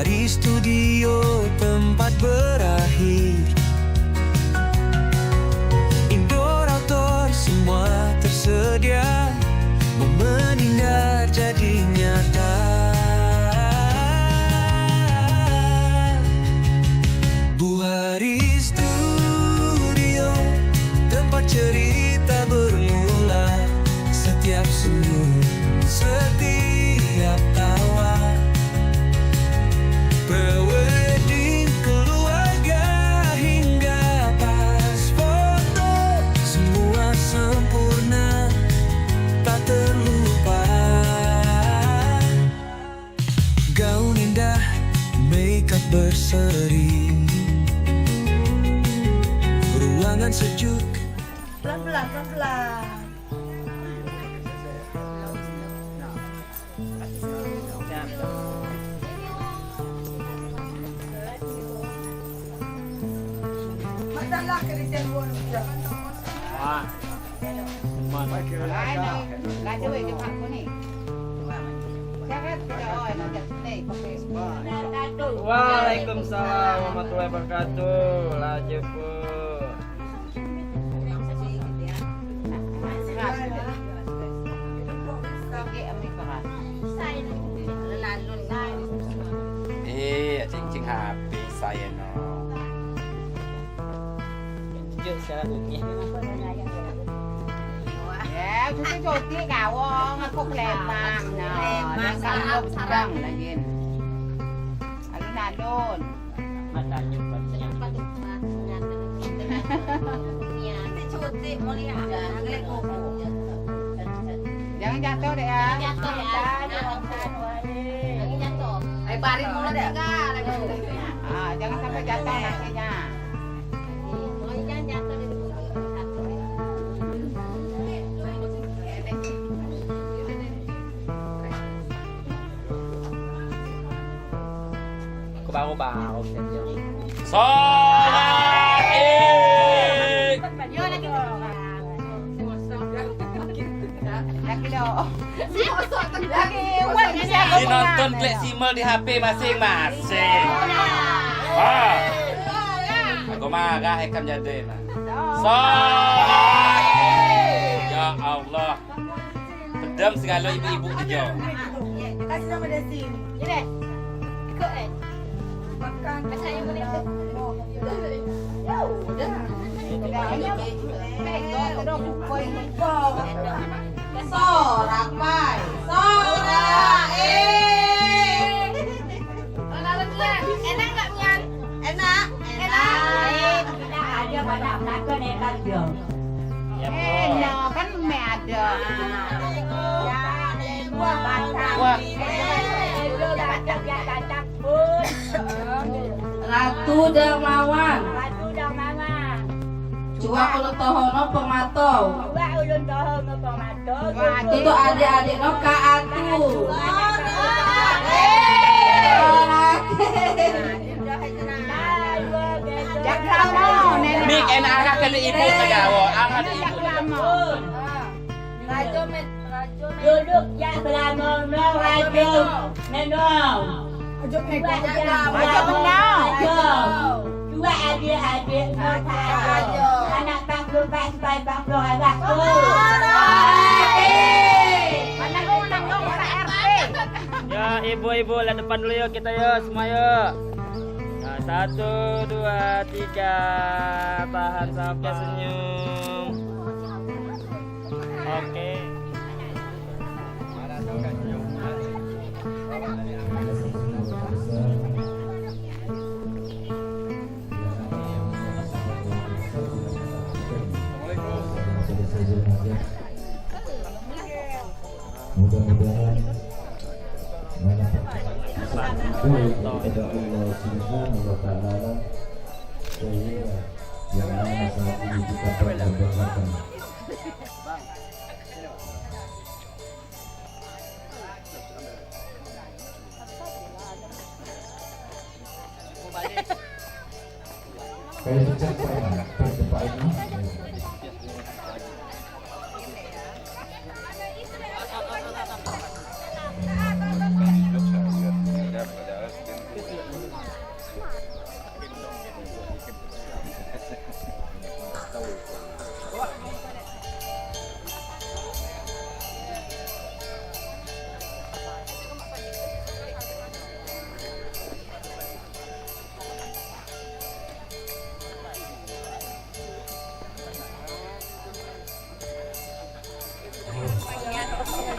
Dari studio tempat berakhir, indoor outdoor semua tersedia. Momen indah jadi nyata. Buhari Studio, tempat cerita bermula. Setiap senyum, setiap tawa, pre-wedding keluarga hingga pas foto, semua sempurna, tak terlupa. Gaun indah, makeup berseri, ruangan sejuk. Pelan-pelan, pelan-pelan. Masalah kerja buat Wah. Là cho cái mặt của này. Chắc hết trời ơi, nó giật này có cái Waalaikumsalam warahmatullahi wabarakatuh. Laju bu. Cincin happy saya no. Tunjuk secara dunia. Ya, chúng tôi cho tí gạo ngon, không lèm mà. Nó cắn lông đằng là nhìn. Anh là đôn. Matanya banyak. Jangan jatuh deh ya. Lebarin mulu deh. Ah, jangan sampai jatuh nantinya. Baru-baru saja. Solat Id. Lagi dong. Lagi wan siapa Dinonton fleksibel di HP masing-masing. Ah. Aku marah akan jadi nah. Solat Id. Ya Allah. Pedam segala ibu-ibu dia. Kasih sama dia sini. Ini. Ikut Makan. Saya boleh. Ya udah. Sorak pai. Sorak. Enak nggak Mian? Enak. Enak. Ada banyak makan enak dong. Ya bu. Enak kan mie ada. Buah batang. Wah. Ratu Dermawan, Cua Ulun Tohono Pematau, itu adik-adik no Kaatu. Mik enak agak kena ibu segawa. Angkat ibu. Duduk yang selama rajum menong. Rajum menong. Dua adik-adik anak banglo sampai banglo agak Ya ibu-ibu lihat depan dulu yuk kita yuk semua yuk. Nah, 1, 2, 3. Tahan sampai senyum. Oke. Mudah-mudahan kepada Allah Subhanahu wa Ta'ala, sehingga yang mana saat ini kita berdoakan. Kayak cepat ini.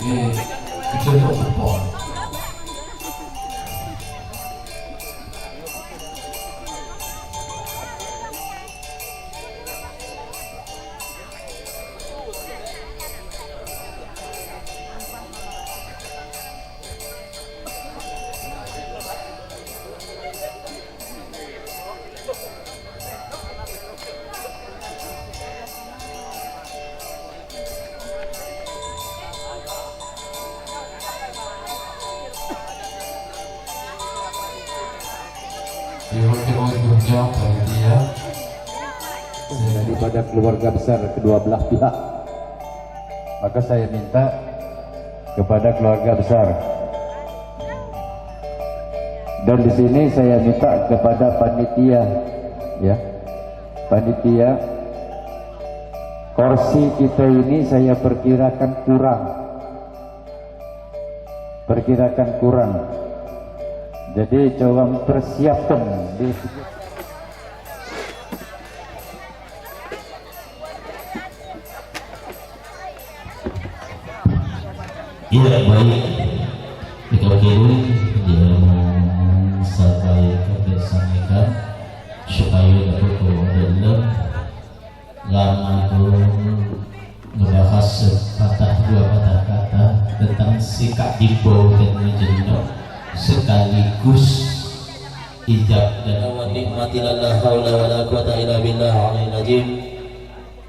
kecil kok berpon. Daripada keluarga besar kedua belah pihak, maka saya minta kepada keluarga besar, dan di sini saya minta kepada panitia, ya, panitia, kursi kita ini saya perkirakan kurang, jadi coba mempersiapkan di ya baik kita kirim dia sampai ke sampaikan supaya dapat dalam lama membahas dua patah kata tentang sikap ibu dan menjelma sekaligus ijab dan nikmati la haula wala quwata illa billah alaihi azim.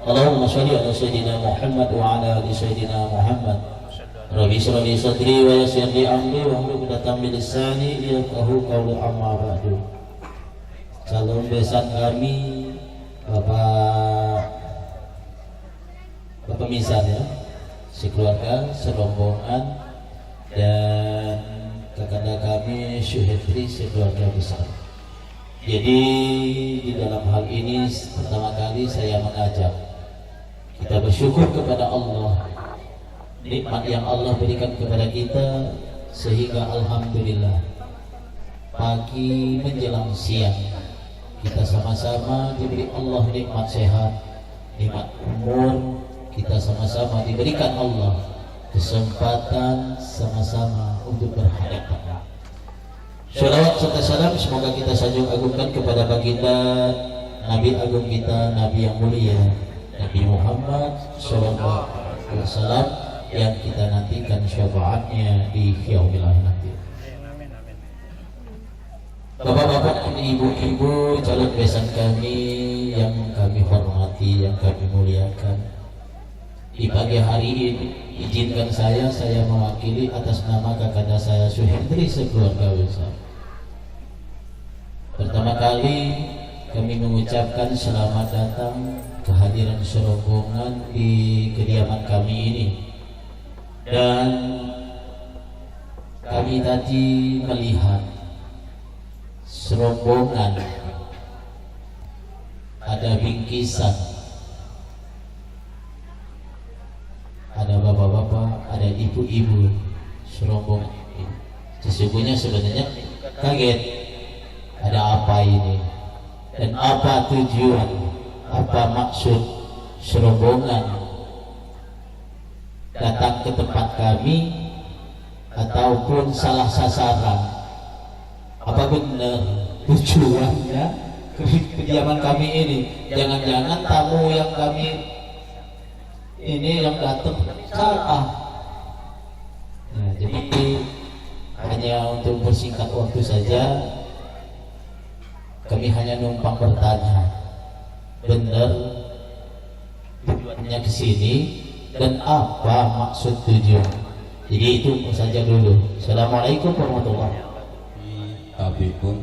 Allahumma shalli ala sayyidina Muhammad wa ala ali sayyidina Muhammad. Rabbi shrah li sadri wa yassir li amri wa hlul 'uqdatam min lisani yafqahu qawli amma ba'du. Calon besan kami Bapak Misan, ya, sekeluarga, serombongan, dan kakanda kami Syuhetri sekeluarga besar. Jadi di dalam hal ini pertama kali saya mengajak kita bersyukur kepada Allah, nikmat yang Allah berikan kepada kita, sehingga alhamdulillah pagi menjelang siang kita sama-sama diberi Allah nikmat sehat, nikmat umur, kita sama-sama diberikan Allah kesempatan sama-sama untuk berhadapan. Shalawat serta salam semoga kita sanjung agungkan kepada baginda Nabi agung kita, Nabi yang mulia, Nabi Muhammad sallallahu alaihi wasallam, yang kita nantikan syafaatnya di yaumil akhir nanti. Bapak-bapak dan ibu-ibu calon besan kami yang kami hormati, yang kami muliakan, di pagi hari ini izinkan saya mewakili atas nama kakanda saya Syuhendri sekeluarga besar. Pertama kali kami mengucapkan selamat datang kehadiran serombongan di kediaman kami ini. Dan kami tadi melihat serombongan, ada bingkisan, ada bapak-bapak, ada ibu-ibu, serombongan ini. Sesungguhnya sebenarnya kaget, ada apa ini dan apa tujuan, apa maksud serombongan datang ke tempat kami, ataupun salah sasaran. Apa benar tujuannya ke kediaman kami ini? Jangan-jangan tamu yang kami ini yang datang salah. Nah, jadi hanya untuk bersingkat waktu saja, kami hanya numpang bertanya, benar tujuannya ke sini dan apa maksud tujuan. Jadi itu saja dulu. Assalamualaikum warahmatullahi wabarakatuh.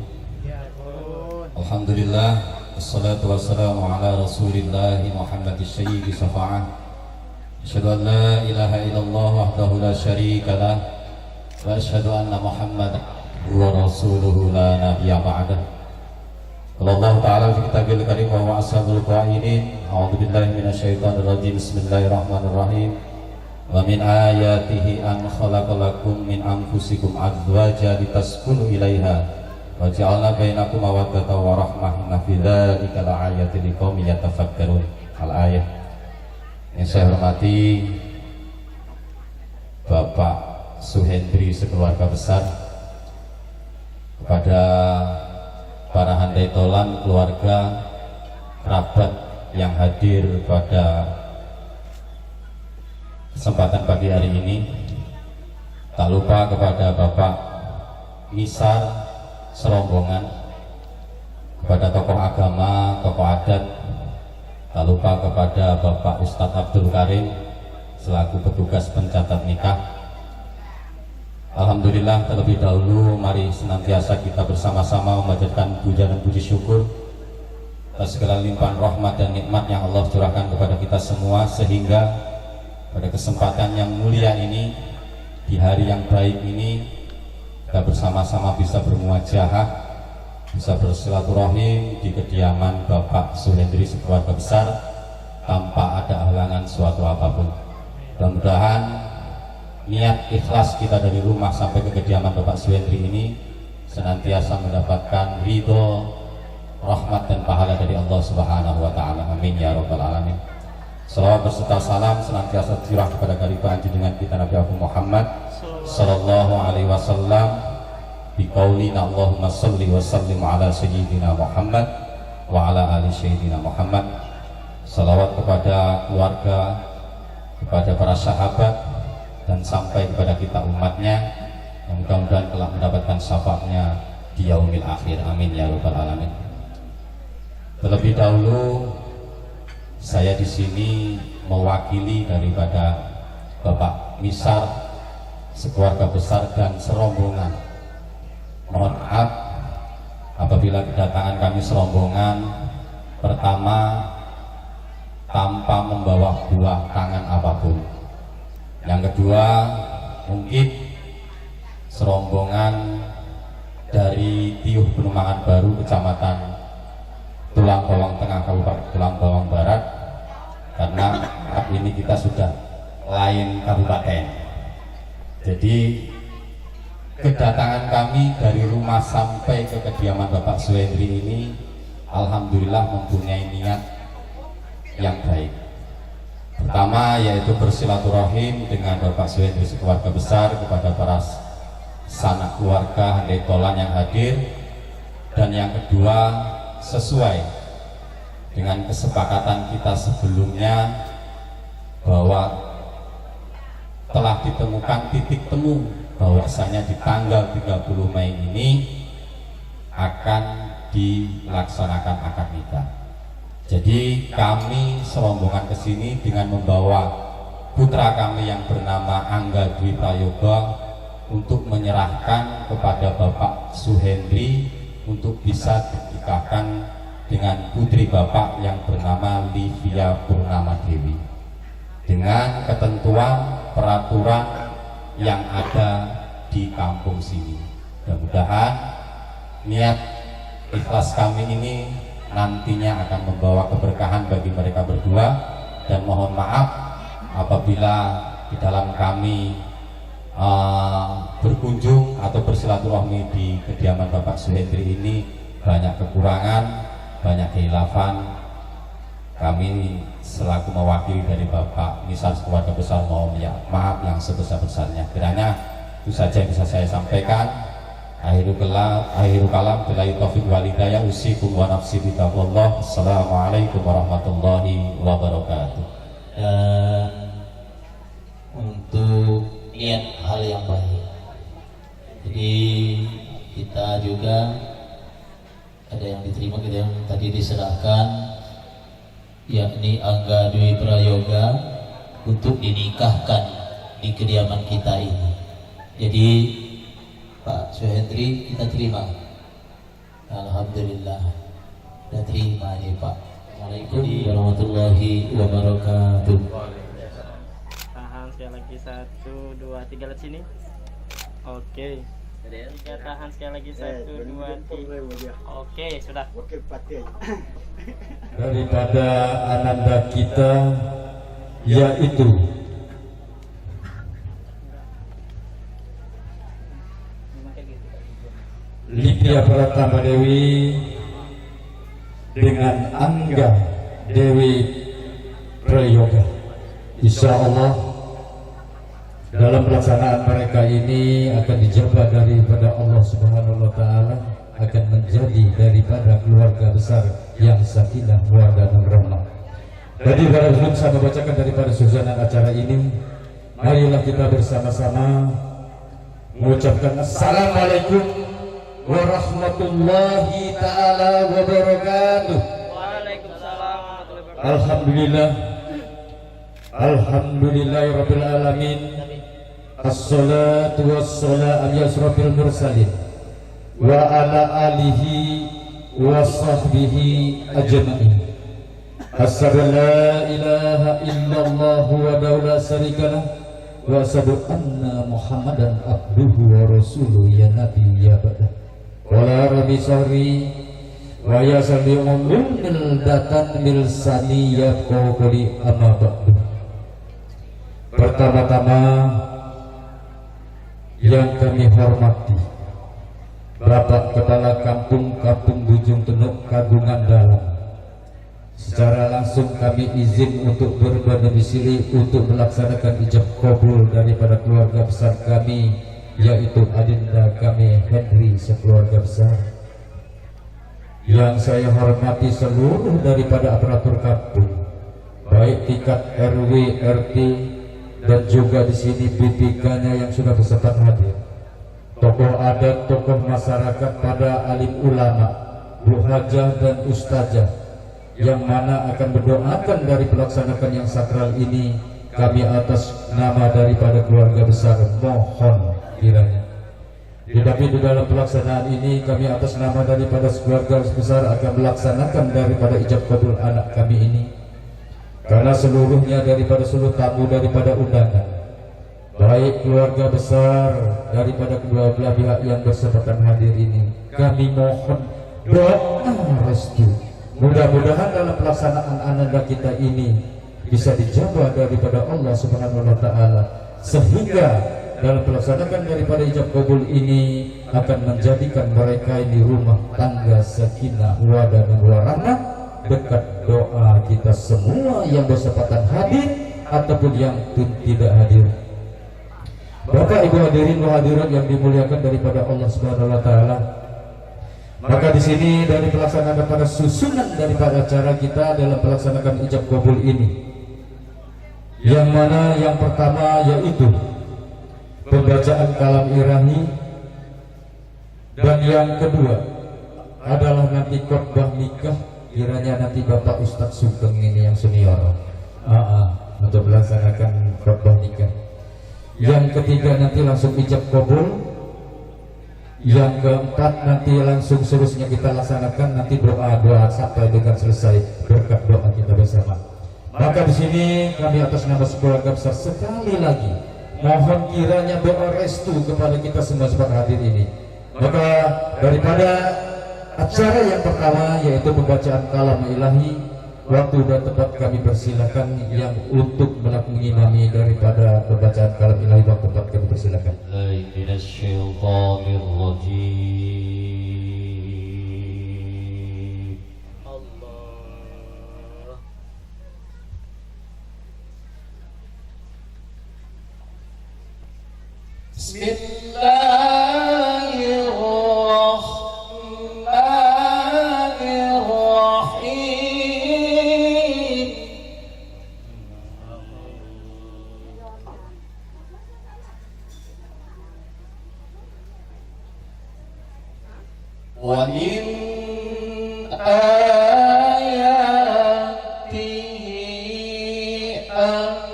Alhamdulillah, wassalatu wassalamu ala rasulillah Muhammad syayyi syafa'ah. Asyhadu an la ilaha illallah wahdahu la syarika lah, wa asyhadu anna Muhammad wa rasuluhu la nabiyya ba'dah. Allah Ta'ala fi kitabil karim wa ashabul qailin. A'udzu billahi minasyaitonir rajim. Bismillahirrahmanirrahim. Wa min ayatihi an khalaqalakum min anfusikum azwaja litaskunu ilaiha wa ja'alna bainakum mawaddatan wa rahmah. Inna fi dzalika laayatin liqaumin yatafakkarun. Al-ayat. Yang saya hormati Bapak Suhendri sekeluarga besar, kepada para handai tolan, keluarga, kerabat yang hadir pada kesempatan pagi hari ini. Tak lupa kepada Bapak Misar serombongan, kepada tokoh agama, tokoh adat, tak lupa kepada Bapak Ustadz Abdul Karim selaku petugas pencatat nikah. Alhamdulillah, terlebih dahulu mari senantiasa kita bersama-sama memanjatkan puja dan puji syukur atas segala limpahan rahmat dan nikmat yang Allah curahkan kepada kita semua, sehingga pada kesempatan yang mulia ini, di hari yang baik ini, kita bersama-sama bisa bermuajahah, bisa bersilaturahim di kediaman Bapak Suhendri sekeluarga besar tanpa ada halangan suatu apapun. Mudah-mudahan niat ikhlas kita dari rumah sampai ke kediaman Bapak Suhendri ini senantiasa mendapatkan ridho, rahmat dan pahala dari Allah Subhanahu wa taala. Amin ya rabbal alamin. Salawat berserta salam senantiasa curah kepada khalifah junjungan kita Nabi Muhammad sallallahu alaihi wasallam bi qaulina Allahumma shalli wa sallim ala sayyidina Muhammad wa ala ali sayyidina Muhammad. Salawat kepada keluarga, kepada para sahabat, dan sampai kepada kita umatnya yang mudah-mudahan telah mendapatkan syafaatnya di yaumil akhir. Amin ya rabbal alamin. Terlebih dahulu saya di sini mewakili daripada Bapak Misar sekeluarga besar dan serombongan. Mohon maaf apabila kedatangan kami serombongan pertama tanpa membawa buah tangan apapun. Yang kedua, mungkin serombongan dari Tiuh Penumangan Baru, Kecamatan Tulang Bawang Tengah, Kabupaten Tulang Bawang Barat, karena saat ini kita sudah lain kabupaten. Jadi kedatangan kami dari rumah sampai ke kediaman Bapak Suhendri ini alhamdulillah mempunyai niat yang baik. Pertama yaitu bersilaturahim dengan Bapak Suhendri sekeluarga besar, kepada para sanak keluarga handai tolan yang hadir, dan yang kedua sesuai dengan kesepakatan kita sebelumnya bahwa telah ditemukan titik temu bahwasanya di tanggal 30 Mei ini akan dilaksanakan akad nikah. Jadi kami serombongan ke sini dengan membawa putra kami yang bernama Angga Dwi Prayoga untuk menyerahkan kepada Bapak Suhendri untuk bisa dinikahkan dengan putri Bapak yang bernama Livia Purnama Dewi dengan ketentuan peraturan yang ada di kampung sini. Mudah-mudahan niat ikhlas kami ini nantinya akan membawa keberkahan bagi mereka berdua, dan mohon maaf apabila di dalam kami berkunjung atau bersilaturahmi di kediaman Bapak Suhendri ini banyak kekurangan, banyak khilafan. Kami selaku mewakili dari Bapak Misar sekeluarga besar mohon maaf yang sebesar-besarnya. Kiranya itu saja yang bisa saya sampaikan. Akhirul kalam billahi taufiq wal hidayah. Usikum wa nafsi bitaqwallah. Assalamualaikum warahmatullahi wabarakatuh. Dan untuk niat hal yang baik, jadi kita juga ada yang diterima, ada yang tadi diserahkan, yakni Angga Dwi Prayoga untuk dinikahkan di kediaman kita ini. Jadi Pak Suhendri kita terima, alhamdulillah sudah terima nih Pak. Assalamualaikum warahmatullahi wabarakatuh. Tahan sekali lagi, 1, 2, 3 lihat sini. Oke. Tiga, tahan sekali lagi, 1, 2, 3. Oke, sudah. Daripada ananda kita yaitu Livia Pratama Dewi dengan Angga Dewi Prayoga, insya Allah dalam pelaksanaan mereka ini akan dijabah daripada Allah Subhanahu wa taala, akan menjadi daripada keluarga besar yang sakinah mawaddah warahmah. Jadi para muslim, saya membacakan daripada susunan acara ini. Marilah kita bersama-sama mengucapkan assalamualaikum warahmatullahi taala wabarakatuh. Waalaikumsalam warahmatullahi wabarakatuh. Alhamdulillah, alhamdulillahirabbil alamin. Assalatu wassalamu ala asrofil mursalin wa ala alihi wa sahbihi ajma'in. Asyhadu an la ilaha illallah wa la syarika lah wa asyhadu anna Muhammadan abduhu wa rasuluhu ya nabi ya ba'da. Wala rabbi sahri wa ya salli umil datan mil sani ya qawli amma ba'du. Pertama-tama yang kami hormati Bapak Kepala Kampung Bujung Tenuk Kagungan Dalam, secara langsung kami izin untuk berdomisili untuk melaksanakan ijab kabul daripada keluarga besar kami, yaitu adinda kami Henry sekeluarga besar. Yang saya hormati seluruh daripada aparatur kampung, baik tingkat RW, RT, dan juga di sini BPK-nya yang sudah bersempat hadir, tokoh adat, tokoh masyarakat, pada alim ulama, bu hajah dan ustazah, yang mana akan mendoakan dari pelaksanakan yang sakral ini. Kami atas nama daripada keluarga besar mohon kiranya tetapi di dalam pelaksanaan ini kami atas nama daripada keluarga besar akan melaksanakan daripada ijab kabul anak kami ini, karena seluruhnya daripada seluruh tamu daripada undangan, baik keluarga besar daripada kedua belah pihak yang bersempatan hadir ini, kami mohon doa restu. Mudah-mudahan dalam pelaksanaan ananda kita ini bisa dijabah daripada Allah Subhanahu wa taala, sehingga dalam pelaksanaan daripada ijab kabul ini akan menjadikan mereka ini rumah tangga sakinah mawaddah warahmah. Dekat doa kita semua yang bersempatan hadir ataupun yang tidak hadir. Bapak Ibu hadirin wa hadirat yang dimuliakan daripada Allah Subhanahu wa taala, maka di sini dari pelaksanaan daripada susunan daripada acara kita dalam pelaksanaan ijab kabul ini, yang mana yang pertama yaitu pembacaan kalam ilahi, dan yang kedua adalah nanti khotbah nikah, kiranya nanti Bapak Ustadz Sugeng ini yang senior untuk melaksanakan khotbah nikah. Yang ketiga nanti langsung ijab kabul. Yang keempat nanti langsung seterusnya kita laksanakan nanti doa sampai dengan selesai berkat doa kita bersama. Maka di sini kami atas nama keluarga besar sekali lagi mohon kiranya doa restu kepada kita semua sempat hadir ini. Maka daripada acara yang pertama yaitu pembacaan kalam ilahi, waktu dan tempat kami persilakan yang untuk mengimami daripada pembacaan kalam ilahi, waktu tempat kami persilakan. Bismillahirrahmanirrahim. Wa min ayatihi an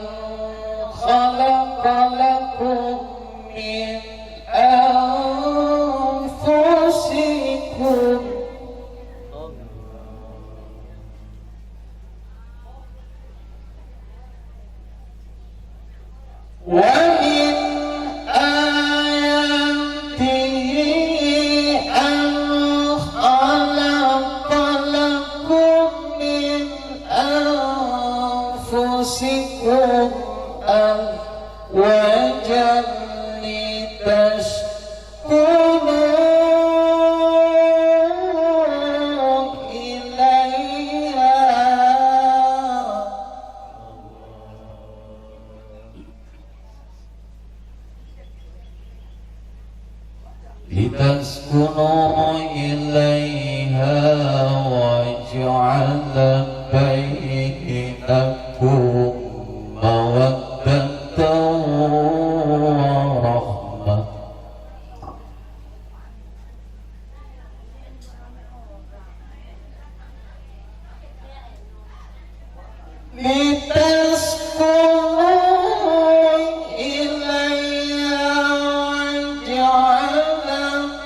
khalaqa lakum min anfusikum wa min ayatihi an khalaqa لتسكنوا إليها وجعل بينكم مودة ورحمة لتسكنوا إليها وجعل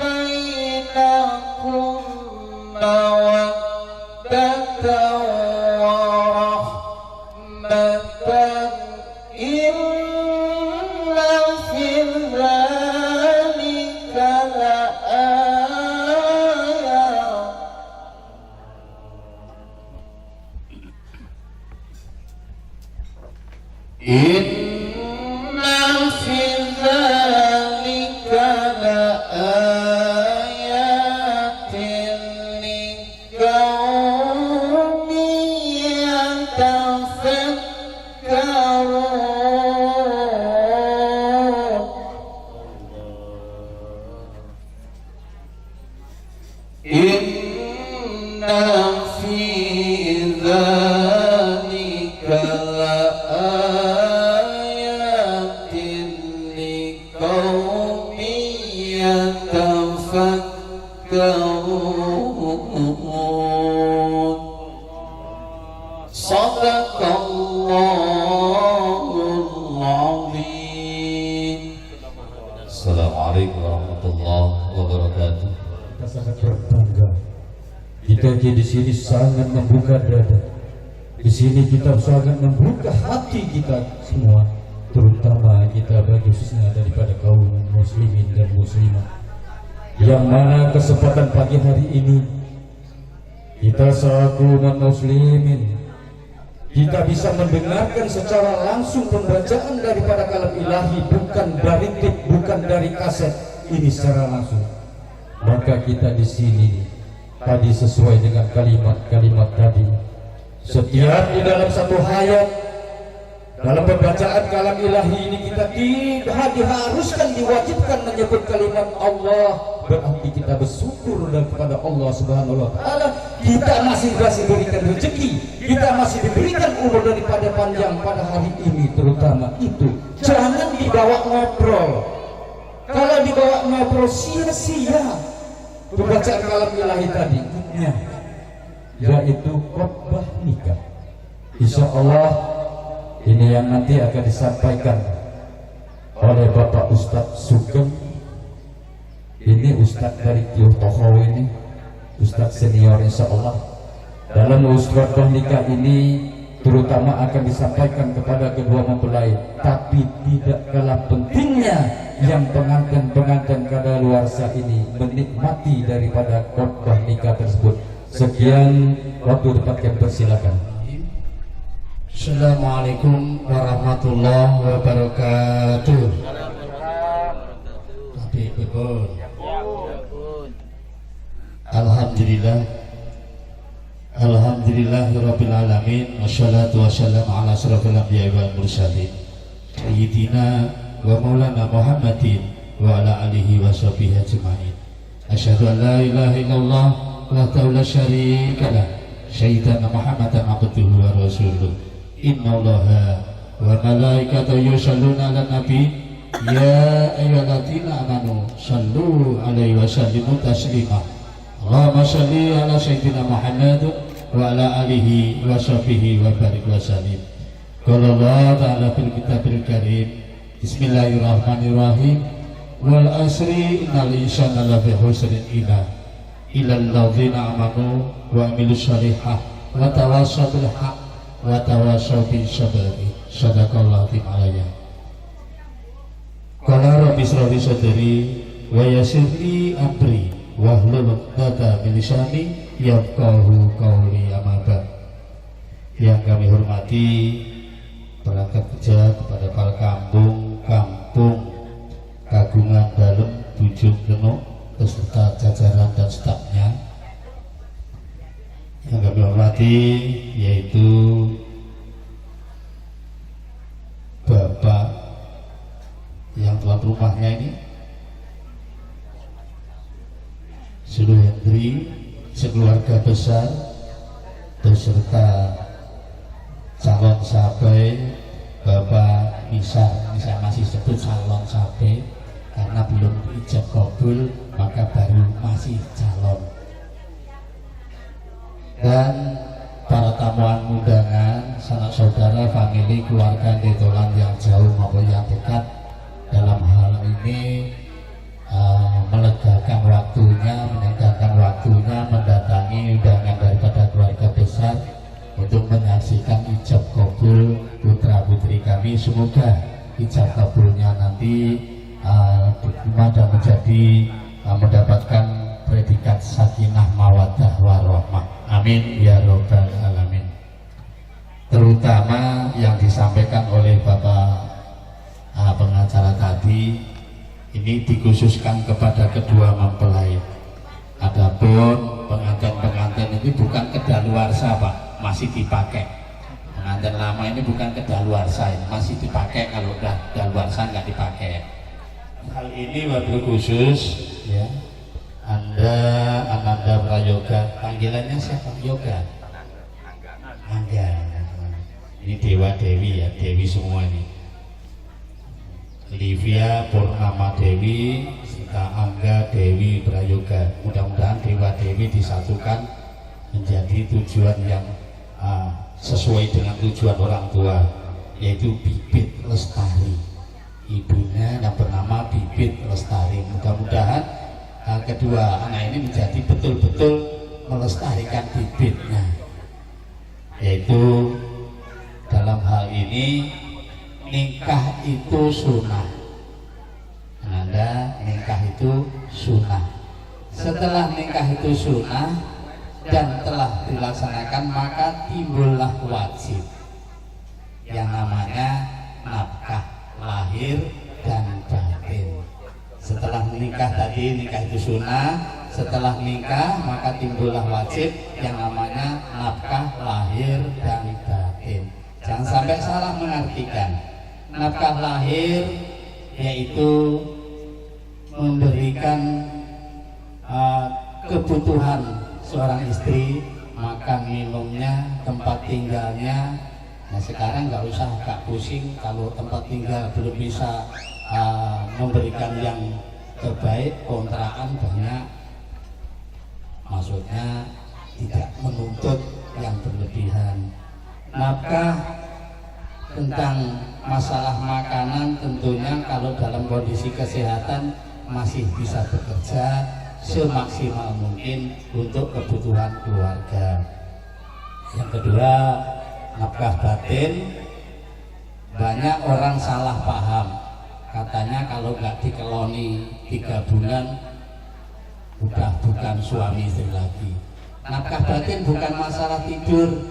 بينكم مودة ورحمة إن في ذلك لآية إن في ذلك لآيات لقوم يتفكرون إن في ذلك لآيات لقوم يتفكرون صدق الله العظيم. Assalamualaikum warahmatullahi wabarakatuh. Kita sangat berbangga. Kita di sini sangat membuka dada. Di sini kita sangat membuka hati kita semua, terutama kita bagi khususnya daripada kaum muslimin dan muslimah. Yang mana kesempatan pagi hari ini kita selaku umat muslimin kita bisa mendengarkan secara langsung pembacaan daripada kalam ilahi, bukan dari tip, bukan dari kaset, ini secara langsung. Maka kita di sini tadi sesuai dengan kalimat-kalimat tadi. Setiap di dalam satu hayat, dalam pembacaan kalam ilahi ini kita tidak diharuskan, diwajibkan menyebut kalimat Allah. Berarti kita bersyukur kepada Allah Subhanahu wa Ta'ala. Kita masih diberikan rezeki, kita masih diberikan umur daripada panjang pada hari ini, terutama itu. Jangan dibawa ngobrol. Kalau dibawa ngobrol sia-sia. Pembacaan kalam ilahi tadi, yaitu khotbah nikah. Insya Allah ini yang nanti akan disampaikan oleh Bapak Ustadz Sugeng. Ini Ustadz dari Tiongkok ini, Ustadz senior insya Allah. Dalam khotbah nikah ini terutama akan disampaikan kepada kedua mempelai, tapi tidak kalah pentingnya yang pengantin-pengantin kadaluarsa ini menikmati daripada khotbah nikah tersebut. Sekian waktu dapat kami persilakan. Assalamualaikum warahmatullahi wabarakatuh. Tapi betul. Alhamdulillah. Alhamdulillahirabbil alamin wassalatu wassalamu ala asyrofil anbiya'i wal mursalin sayyidina wa maulana Muhammadin wa ala alihi wa sahbihi ajma'in. Asyhadu an la ilaha illallah wahdahu la syarika lah, syaitana Muhammadan abduhu wa rasuluh. Innallaha wa malaikatahu yusholluna 'alan nabi ya ayyuhalladzina amanu shallu 'alaihi wa sallimu taslima. Allahumma shalli ala sayyidina Muhammad wa ala alihi wa sahbihi wa barik wa sallim. Qala Allah ta'ala fil kitabil karim, bismillahirrahmanirrahim, wal asri innal insana lafi khusrin illa alladzina amanu wa amilus shalihah wa tawassaw bil haqq wa tawassaw bis sabr. Shadaqallahu ta'ala. Qala rabbi shrah li sadri wa yassir li amri wahlul 'uqdatam min lisani yafqahu qawli. Amma ba'd. Yang kami hormati perangkat kerja kepada para kampung Kagungan Dalem Bujung Genuk beserta jajaran dan stafnya. Yang kami hormati yaitu Bapak yang tuan rumahnya ini, Suhendri sekeluarga besar beserta calon sahabat Bapak Isa, ini saya masih sebut calon sahabat karena belum ijab kabul, maka baru masih calon. Dan para tamuan undangan, sanak saudara, famili, keluarga, detolan yang jauh maupun yang dekat, dalam hal ini melegakan waktunya, menegakkan waktunya mendatangi undangan daripada keluarga besar untuk menyaksikan ijab kabul putra putri kami. Semoga ijab kabulnya nanti diterima dan menjadi mendapatkan predikat sakinah mawaddah warahmah. Amin ya robbal alamin. Terutama yang disampaikan oleh Bapak pengacara tadi, ini dikhususkan kepada kedua mempelai. Adapun pengantin-pengantin ini bukan kedaluarsa Pak, masih dipakai. Pengantin lama ini bukan kedaluarsa, ini masih dipakai. Kalau udah kedaluarsa nggak dipakai. Hal ini wabil khusus ya. Ananda Prayoga, panggilannya siapa? Yoga. Angga. Ini dewa dewi ya, dewi semua ini. Livia Purnama Dewi, Sita Angga Dewi Prayoga. Mudah-mudahan dewa dewi disatukan menjadi tujuan yang sesuai dengan tujuan orang tua, yaitu Bibit Lestari. Ibunya yang bernama Bibit Lestari. Mudah-mudahan kedua anak ini menjadi betul-betul melestarikan bibitnya, yaitu dalam hal ini nikah itu sunnah. Anda nikah itu sunnah. Setelah nikah itu sunnah dan telah dilaksanakan, maka timbullah wajib yang namanya nafkah lahir dan batin. Setelah menikah tadi, nikah itu sunnah. Setelah nikah maka timbullah wajib yang namanya nafkah lahir dan batin. Jangan sampai salah mengartikan. Nafkah lahir yaitu memberikan kebutuhan seorang istri, makan minumnya, tempat tinggalnya. Nah sekarang nggak usah gak pusing kalau tempat tinggal belum bisa memberikan yang terbaik, kontrakan banyak. Maksudnya tidak menuntut yang berlebihan. Nafkah tentang masalah makanan tentunya kalau dalam kondisi kesehatan masih bisa bekerja semaksimal mungkin untuk kebutuhan keluarga. Yang kedua, nafkah batin. Banyak orang salah paham, katanya kalau nggak dikeloni 3 bulan udah bukan suami istri lagi. Nafkah batin bukan masalah tidur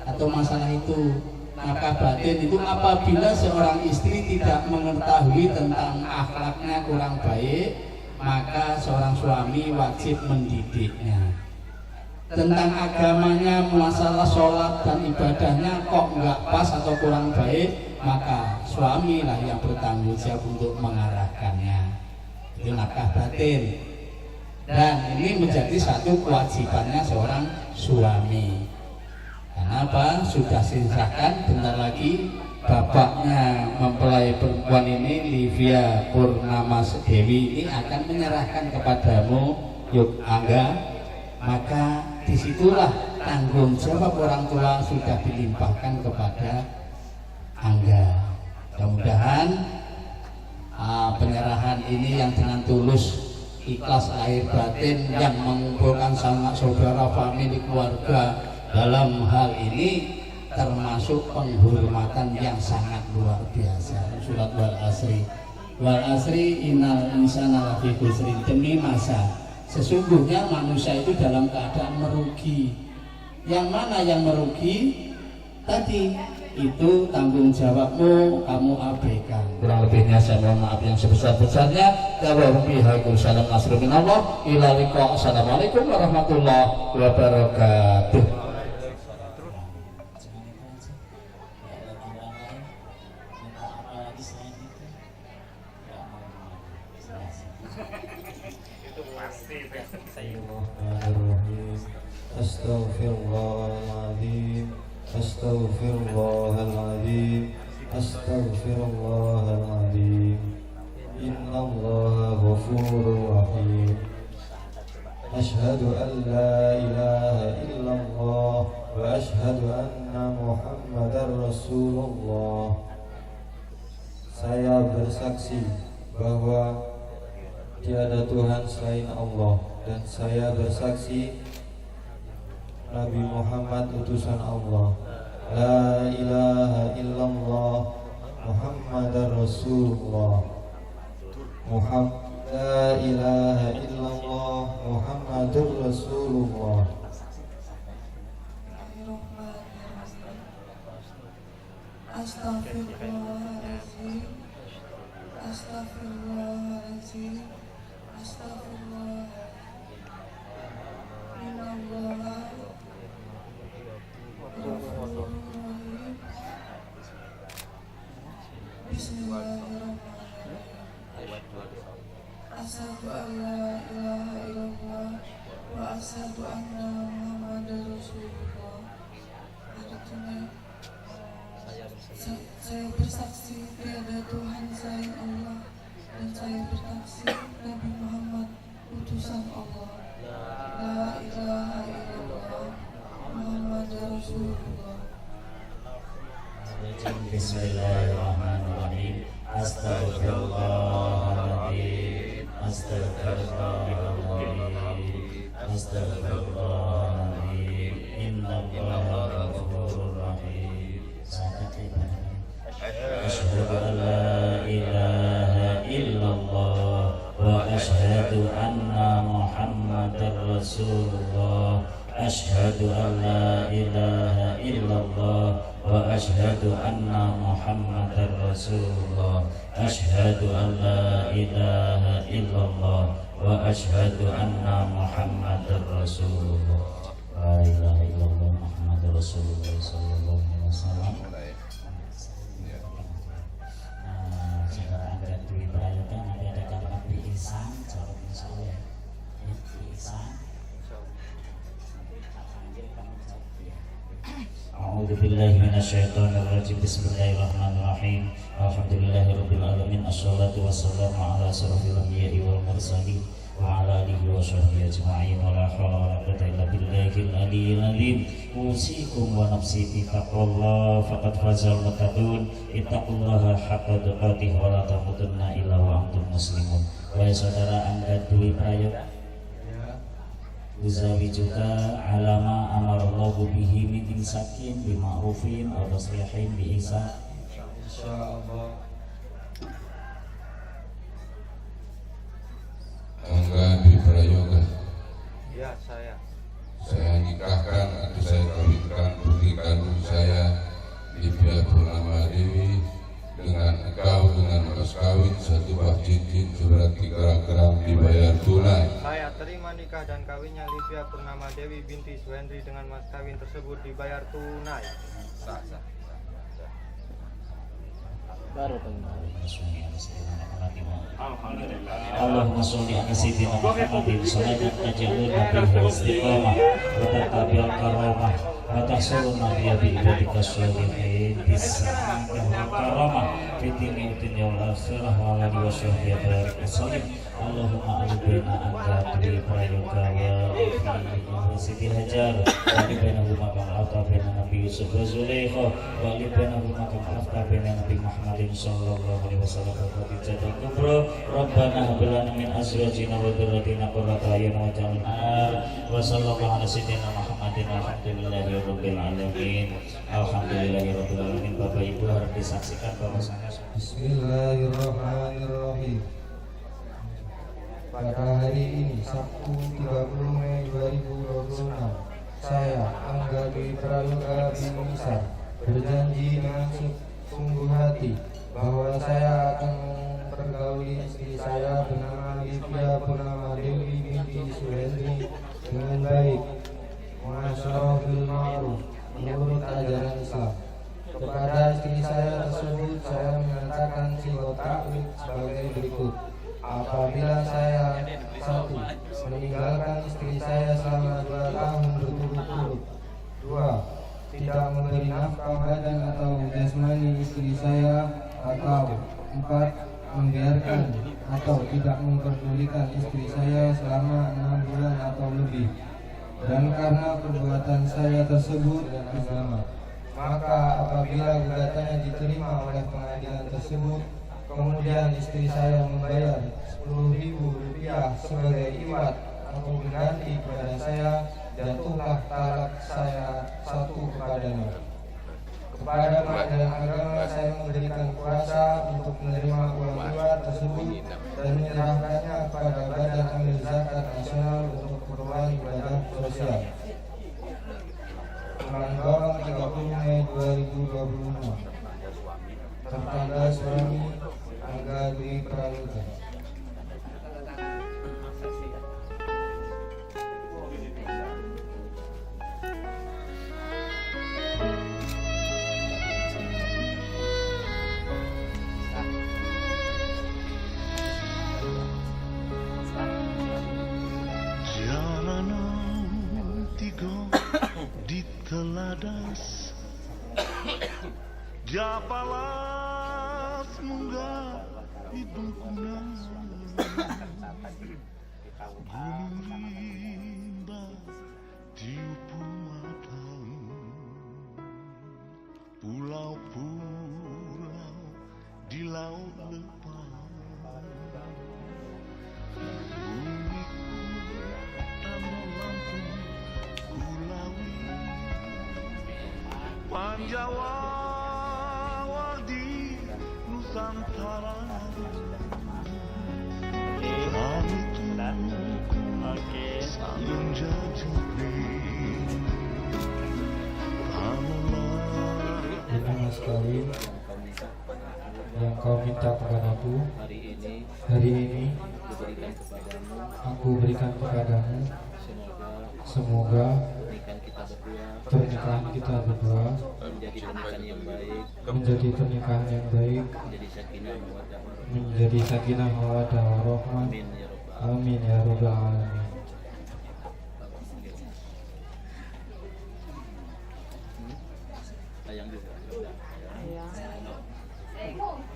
atau masalah itu. Nafkah batin itu apabila seorang istri tidak mengetahui tentang akhlaknya kurang baik, maka seorang suami wajib mendidiknya. Tentang agamanya, masalah sholat dan ibadahnya kok nggak pas atau kurang baik, maka suamilah yang bertanggung jawab untuk mengarahkannya. Itu nafkah batin. Dan ini menjadi satu kewajibannya seorang suami. Kenapa? Sudah disahkan bentar lagi bapaknya mempelai perempuan ini, Livia Purnama Dewi, ini akan menyerahkan kepadamu, Yuk Angga. Maka disitulah tanggung jawab orang tua sudah dilimpahkan kepada Angga. Mudah-mudahan penyerahan ini yang dengan tulus, ikhlas lahir batin, yang mengumpulkan sanak saudara, famili, keluarga dalam hal ini termasuk penghormatan yang sangat luar biasa. Surat wal asri, wal asri innal insana lafi khusrin, demi masa sesungguhnya manusia itu dalam keadaan merugi. Yang mana yang merugi? Tadi itu tanggung jawabmu kamu abaikan. Kurang lebihnya saya mohon maaf yang sebesar-besarnya. Waalaikumsalam Assalamualaikum warahmatullahi wabarakatuh. Bismillahirrahmanirrahim. Astaghfirullahaladzim. Astaghfirullahaladzim. Astaghfirullahaladzim. Innallaha ghafurur rahim. Asyhadu an la ilaha illallah wa asyhadu anna Muhammadar Rasulullah. Saya bersaksi bahwa tiada Tuhan selain Allah, dan saya bersaksi Nabi Muhammad utusan Allah. La ilaha illallah Muhammadar Rasulullah. La ilaha illallah Muhammadur Rasulullah. Astaghfirullahaladzim. Astaghfirullahaladzim. Astaghfirullahaladzim. Innallaha ghafurur rahim. Bismillahirrahmanirrahim. Asyhadu an la ilaha illallah wa asyhadu anna Muhammadar Rasulullah. Saya bersaksi tiada Tuhan selain Allah, dan saya bersaksi Nabi Muhammad utusan Allah. La ilaha illallah Muhammadar Rasulullah. Bismillahirrahmanirrahim. Astaghfirullahaladzim. Astaghfirullahaladzim. Astaghfirullahaladzim. Innallaha ghafurur rahim. Asyhadu an la ilaha illallah wa asyhadu anna Muhammadar Rasulullah. Asyhadu an la ilaha illallah wa asyhadu anna Muhammadar Rasulullah. Asyhadu an la ilaha illallah wa asyhadu anna Muhammadar Rasulullah. La ilaha illallah Muhammadur Rasulullah sallallahu alaihi wasallam. Saudara Anda Dwi Prayoga, nanti ada kalimat bi'isan, jawab insyaallah. Bi'isan. A'udzu billahi minasyaitonir rajim. Bismillahirrahmanirrahim. Alhamdulillahirabbil alamin. Assalatu wassalamu ala asyrofil anbiya'i wal mursalin wa ala alihi wa sahbihi ajma'in. Wa la haula wa la quwwata illa billahil aliyyil azim. Usikum wa nafsi bi taqwallah faqad fazal muttaqun. Ittaqullaha haqqa tuqatih wa la tamutunna illa wa antum muslimun. Wahai saudara Angga Dwi Prayoga, uzawijuka alama amarallahu bihi min imsakin bi ma'rufin aw tasrihin bi ihsan. Insyaallah. Angga Dwi Prayoga. Ya, saya. Saya nikahkan atau saya kawinkan putri kandung saya Livia Purnama Dewi dengan engkau dengan mas kawin satu buah cincin seberat 3 gram dibayar tunai. Saya terima nikah dan kawinnya Livia Purnama Dewi binti Suhendri dengan mas kawin tersebut dibayar tunai. Sah. Baru Allahumma sholli ala sayyidina Muhammadin salatan taj'aluna bihi istiqamah wa tatabi'al karamah wa tahsuluna biha bi ibadika sholihin bisa'adah wa karamah fi dunya wal akhirah wa ala alihi wa sahbihi barik wasallim. Allahumma alibina Angga Dwi Prayoga wa Siti Hajar wa alibina humakam alta bina Nabi Yusuf wa Zulaikha wa alibina humakam alta bina Nabi Muhammadin sallallahu alaihi wasallam wa Khadijah kubra. Rabbana hab lana min azwajina wa dhurriyyatina qurrata a'yun waj'alna wa sallallahu ala sayyidina Muhammadin walhamdulillahi rabbil alamin. Alhamdulillahi rabbil alamin. Bapak Ibu harus disaksikan bahwasanya Bismillahirrahmanirrahim. Pada hari ini Sabtu 30 Mei 2026, saya Angga Dwi Prayoga bin Nisa berjanji dengan sungguh hati bahwa saya akan mempergauli istri saya bernama Livia Purnama Dewi binti Suhendri dengan baik, masyarakat bil ma'ruf menurut ajaran Islam. Kepada istri saya tersebut saya menyatakan silaturahmi sebagai berikut. Apabila saya 1. meninggalkan istri saya selama 2 tahun berturut-turut. 2. Tidak memberi nafkah badan atau jasmani istri saya. Atau 4. Membiarkan atau tidak memperdulikan istri saya selama 6 bulan atau lebih. Dan karena perbuatan saya tersebut agama, maka apabila gugatannya diterima oleh pengadilan tersebut, kemudian istri saya membayar Rp10.000 sebagai iwat atau pengganti kepada saya, jatuhlah talak saya 1 kepadanya. Kepada pengadilan agama saya memberikan kuasa untuk menerima uang iwat tersebut dan menyerahkannya kepada Badan Amil Zakat Nasional untuk keperluan ibadah sosial. Tanggal 30 Mei 2026. Tertanda suami Angga Dwi Pramuka. Teladas Japalas munggah ibukuna Gunung rimba tiupu matang Pulau-pulau di laut lepas Bumiku tanah Lampung Kulawi Panjawa di Nusantara Kami tunggu saling jajari Ini mas kawin yang kau minta kepadaku hari ini aku berikan kepadamu. Semoga pernikahan kita berdua menjadi pernikahan yang baik, menjadi sakinah mawaddah warahmah. Amin ya rabbal alamin.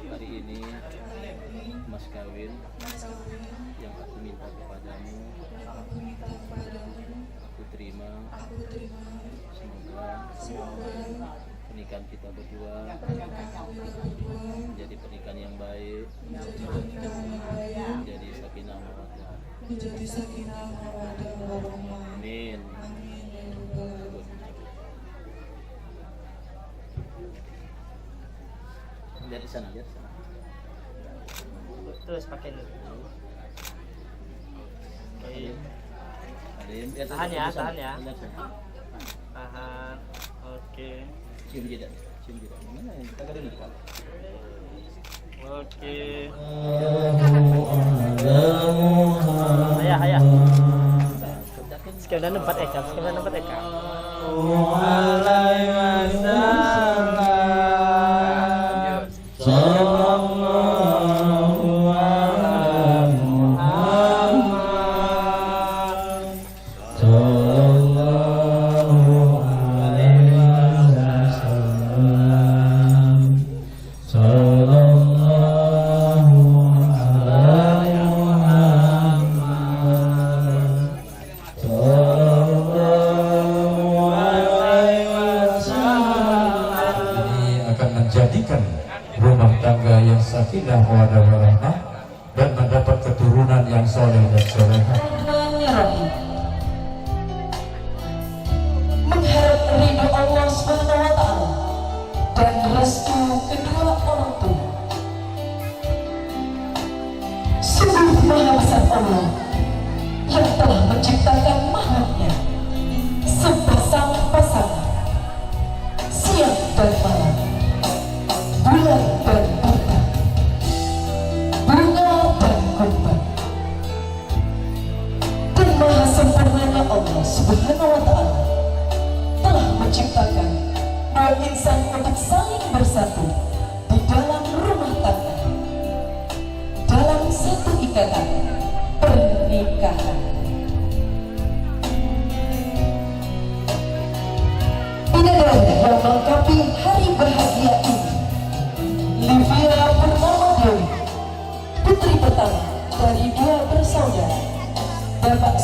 Hari ini mas kawin yang aku minta kepadamu, aku terima. Semoga pernikahan kita berdua menjadi pernikahan yang baik, menjadi sakinah mawaddah. Amin. Lihat di sana, lihat di sana. Terus pakai dulu. Tahan ya, tahan ya. Tahan. Oke. Cium jeda. Mana yang kita ada di depan? Oke. Ayah. Sekian 4 eka. Menjadikan rumah tangga yang sakinah mawaddah warahmah dan mendapat keturunan yang soleh dan solehah. Mengharap ridho Allah SWT dan restu kedua orang tua. Sungguh maha besar Allah yang telah menciptakan makhluknya sepasang-pasangan, siang dan malam, bulan dan bintang, bunga dan kumbang. Dan maha sempurnanya Allah Subhanahu wa ta'ala telah menciptakan dua insan untuk saling bersatu di dalam rumah tangga, dalam satu ikatan pernikahan.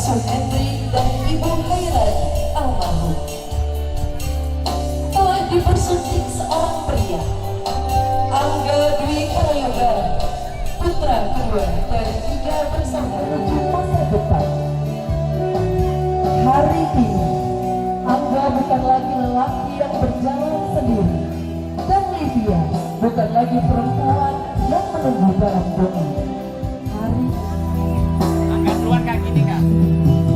Suhendri dan Ibu Khairat almarhum. Telah dipersunting seorang pria, Angga Dwi Prayoga, putra kedua dari 3 bersaudara di masa depan. Hari ini Angga bukan lagi lelaki yang berjalan sendiri, dan Livia bukan lagi perempuan yang menunggu dalam doa. Hari Angkat keluar kaki nih kak.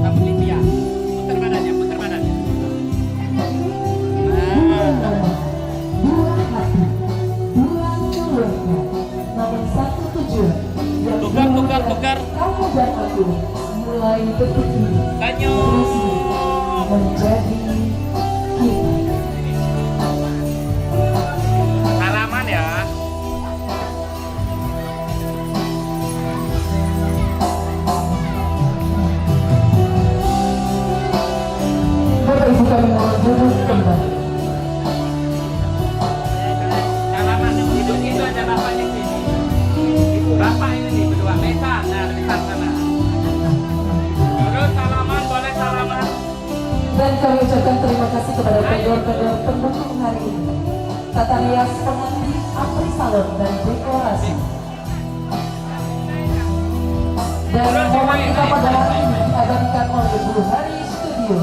Kamu Livia. Putar badannya, putar badannya. dua hati, dua keluarga, namun satu tujuan yang Tukar. kamu dan aku mulai berpikir terus menjadi kita. Salaman ya. Bapak Ibu kami mohon duduk kembali. Salaman hidup itu ada bapaknya sini. Bapak ini nih berdua mesan, nah dekat sana. Terus salaman, boleh salaman. Dan kami ucapkan terima kasih kepada pendor-pendor pendukung hari ini, tata rias pengantin, apri salon dan dekorasi. Dan momen kita pada hari ini diabadikan oleh Bu Hari Studio.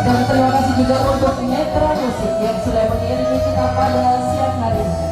Dan terima kasih juga untuk Netra Musik yang sudah mengiringi kita pada siang hari ini.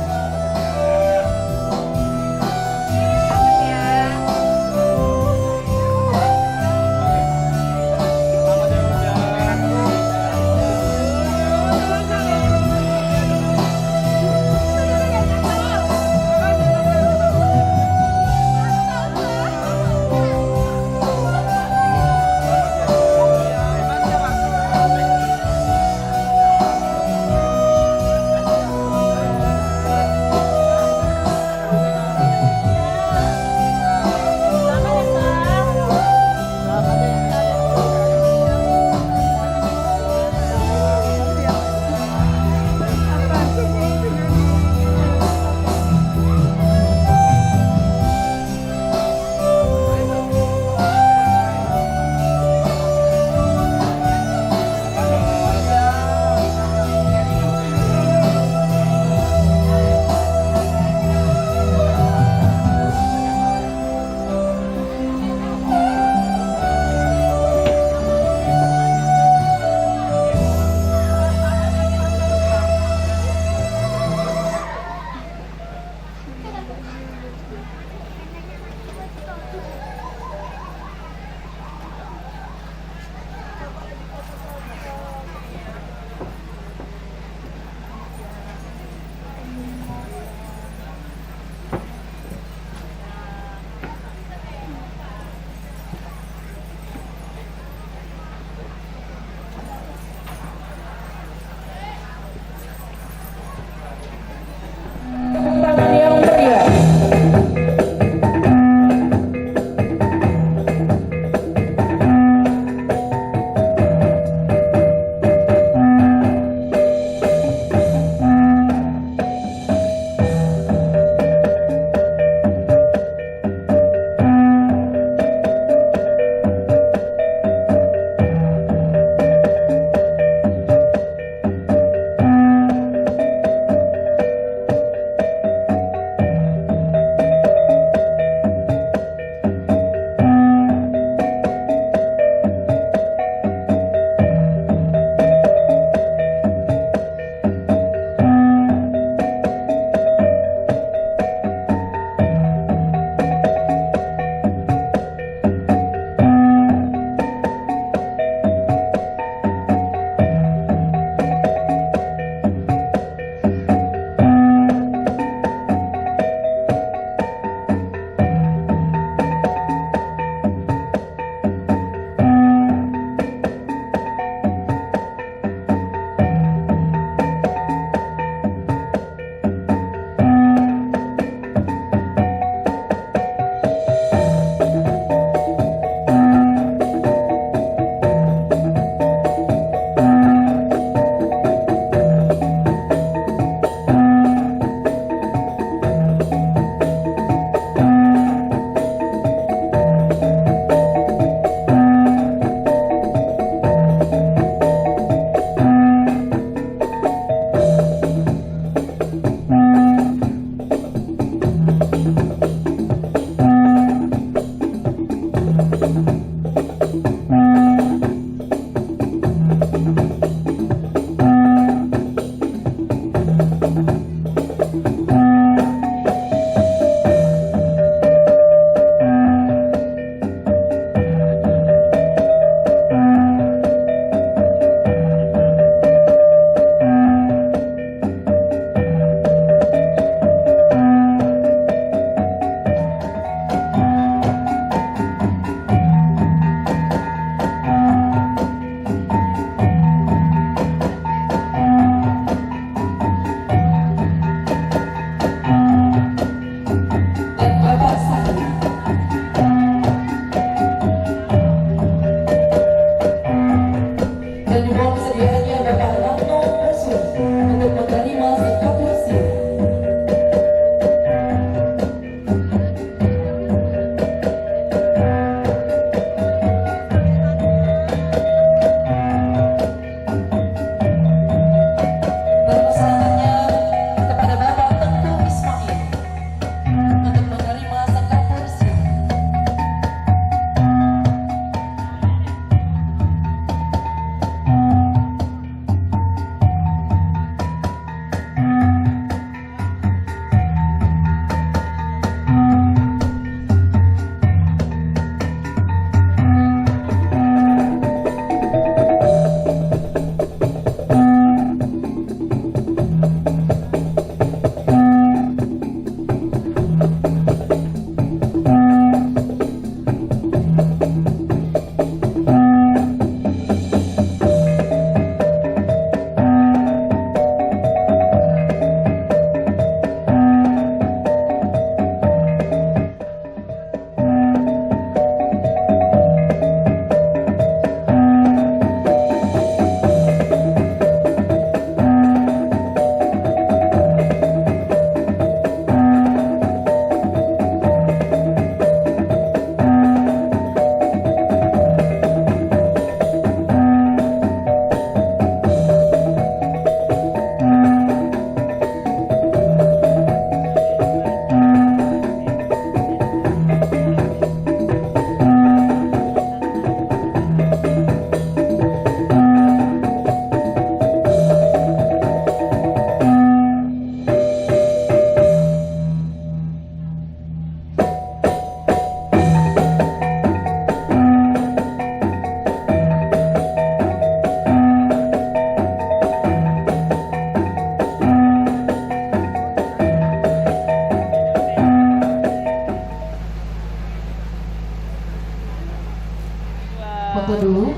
foto dulu.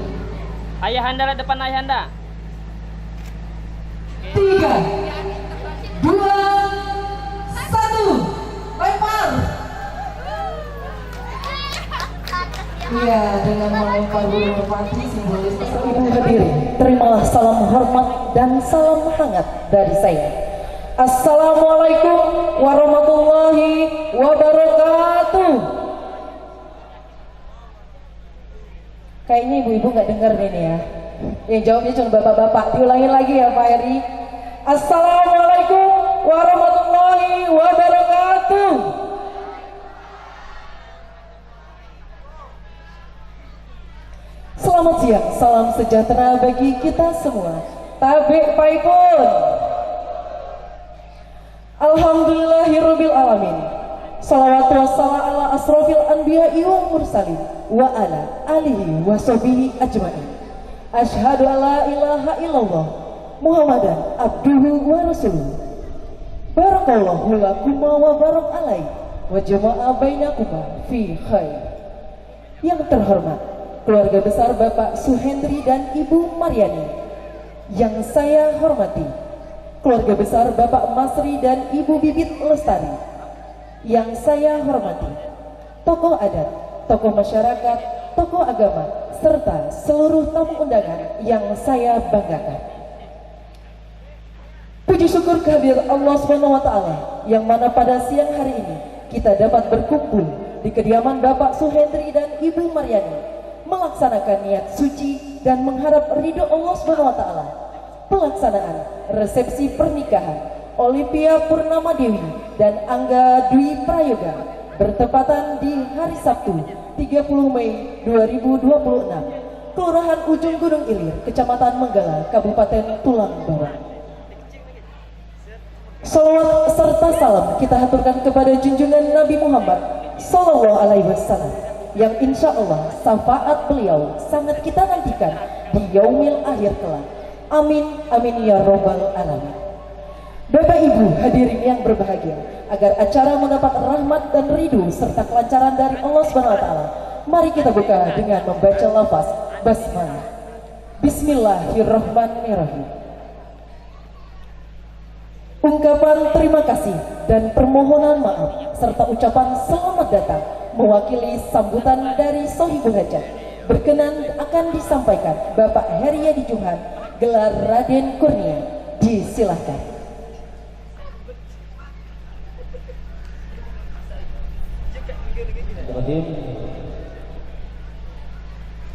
Ayahanda lah, depan ayahanda. 3, 2, 1, lempar. Iya, dengan melempar burung merpati simbolis ibu berdiri. Terimalah salam hormat dan salam hangat dari saya. Assalamualaikum warahmatullahi wabarakatuh. Kayaknya ibu-ibu nggak dengar ini ya. Yang jawabnya cuma bapak-bapak. Diulangin lagi ya Pak Heri. Assalamualaikum warahmatullahi wabarakatuh. Selamat siang, salam sejahtera bagi kita semua. Tabik paipun. Alhamdulillahirabbil alamin. Salawatu wassalam ala asrofil anbiya'i wal mursalin wa ala alihi wa sahbihi ajma'in. Asyhadu alla ilaha illallah Muhammadan abduhu wa rasuluh. Barakallahu lakuma wa barak alaihi wa jama'a bainakuma fi khair. Yang terhormat keluarga besar Bapak Suhendri dan Ibu Maryani, yang saya hormati keluarga besar Bapak Masri dan Ibu Bibit Lestari, yang saya hormati tokoh adat, tokoh masyarakat, tokoh agama, serta seluruh tamu undangan yang saya banggakan. Puji syukur kehadirat Allah SWT yang mana pada siang hari ini kita dapat berkumpul di kediaman Bapak Suhendri dan Ibu Maryani melaksanakan niat suci dan mengharap ridho Allah SWT. Pelaksanaan resepsi pernikahan Olivia Purnama Dewi dan Angga Dwi Prayoga bertepatan di hari Sabtu 30 Mei 2026, Kelurahan Ujung Gunung Ilir, Kecamatan Menggala, Kabupaten Tulang Bawang. Salawat serta salam kita haturkan kepada junjungan Nabi Muhammad Sallallahu Alaihi Wasallam, yang insya Allah syafaat beliau sangat kita nantikan di yaumil akhir kelak. Amin, amin ya robbal alamin. Bapak Ibu hadirin yang berbahagia, agar acara mendapat rahmat dan ridho serta kelancaran dari Allah SWT, mari kita buka dengan membaca lafaz basmalah. Bismillahirrahmanirrahim. Ungkapan terima kasih dan permohonan maaf serta ucapan selamat datang mewakili sambutan dari Sohibul Hajat berkenan akan disampaikan Bapak Heriadi Johan, gelar Raden Kurnia. Disilahkan.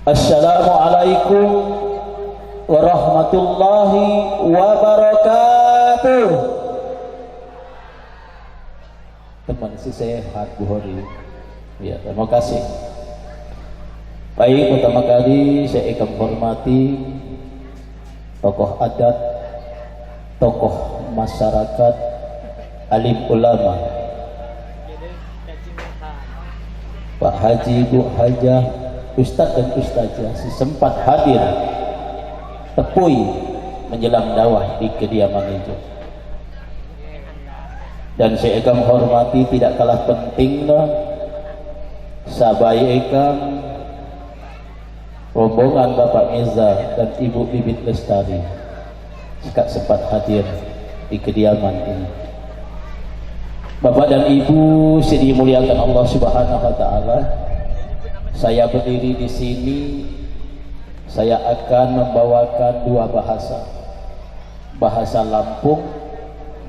Assalamualaikum warahmatullahi wabarakatuh. Teman si sehat Bu Hori. Ya, terima kasih. Baik, pertama kali saya akan hormati tokoh adat, tokoh masyarakat, alim ulama, Pak Haji, Bu Hajah, Ustadz dan Ustazah sempat hadir tepui menjelang dakwah di kediaman itu. Dan saya akan hormati tidak kalah pentingnya sabayaikan rombongan Bapak Mirza dan Ibu Bibit Lestari sempat hadir di kediaman ini. Bapak dan Ibu yang dimuliakan Allah Subhanahu wa taala, saya berdiri di sini, saya akan membawakan dua bahasa. Bahasa Lampung,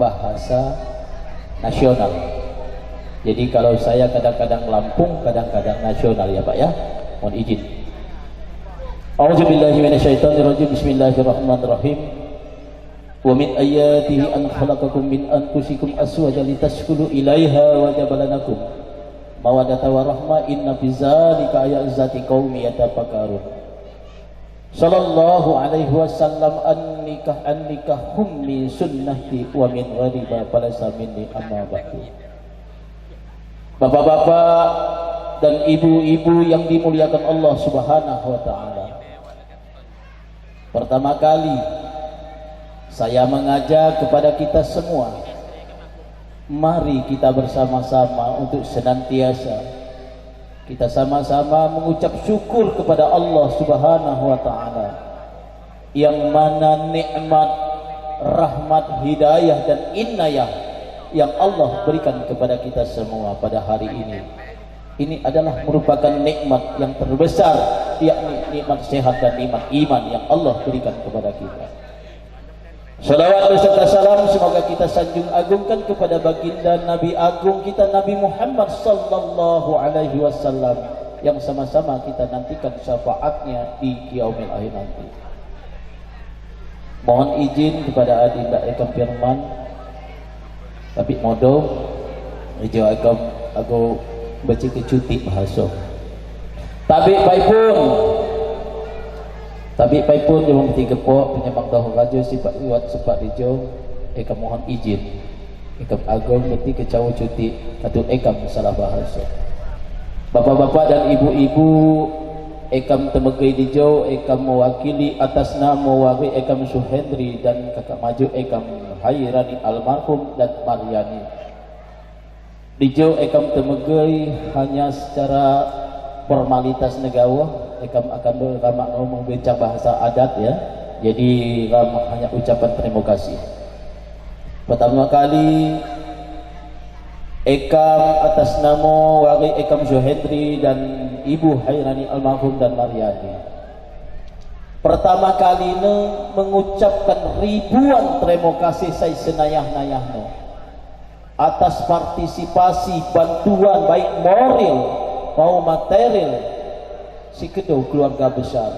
bahasa nasional. Jadi kalau saya kadang-kadang Lampung, kadang-kadang nasional ya Pak ya. Mohon izin. A'udzubillahi minasyaitonirrajim. Bismillahirrahmanirrahim. Wa min ayatihi an khalaqakum min anfusikum azwajan litaskunu ilaiha wa jabalanakum mawaddata wa rahmah inna fi dzalika ayatin qaumi yatafakkarun. Sallallahu alaihi wasallam an-nikah hum min sunnati wa min ghariba falasa minni amma ba'du. Bapak-bapak dan ibu-ibu yang dimuliakan Allah Subhanahu wa taala. Pertama kali saya mengajak kepada kita semua, mari kita bersama-sama untuk senantiasa kita sama-sama mengucap syukur kepada Allah Subhanahu wa taala yang mana nikmat, rahmat, hidayah dan inayah yang Allah berikan kepada kita semua pada hari ini. Ini adalah merupakan nikmat yang terbesar, yakni nikmat sehat dan nikmat iman yang Allah berikan kepada kita. Salawat beserta salam semoga kita sanjung agungkan kepada baginda Nabi Agung kita Nabi Muhammad sallallahu alaihi wasallam yang sama-sama kita nantikan syafaatnya di yaumil akhir nanti. Mohon izin kepada Adinda Ekam Firman, tapi modo ijo aku baca kecuti bahasa. Tapi pun jangan bertiga po penyembang tahu raja sifat liwat sifat hijau. Ekam mohon izin. Ekam agong bertiga cawa cuti atau ekam salah bahasa. Bapak-bapak dan ibu-ibu, ekam temegai hijau, ekam mewakili atas nama wari ekam Suhendri dan kakak maju ekam Hairani almarhum dan Maryani. Hijau ekam temegai hanya secara formalitas negara. Ekam akan ramak membincang bahasa adat ya. Jadi ramak hanya ucapan terima kasih. Pertama kali ekam atas nama wari ekam Suhendri dan ibu Hairani almarhum dan Maryani. Pertama kali mengucapkan ribuan terima kasih saya senayah-nayahno atas partisipasi bantuan baik moral maupun material si kedua keluarga besar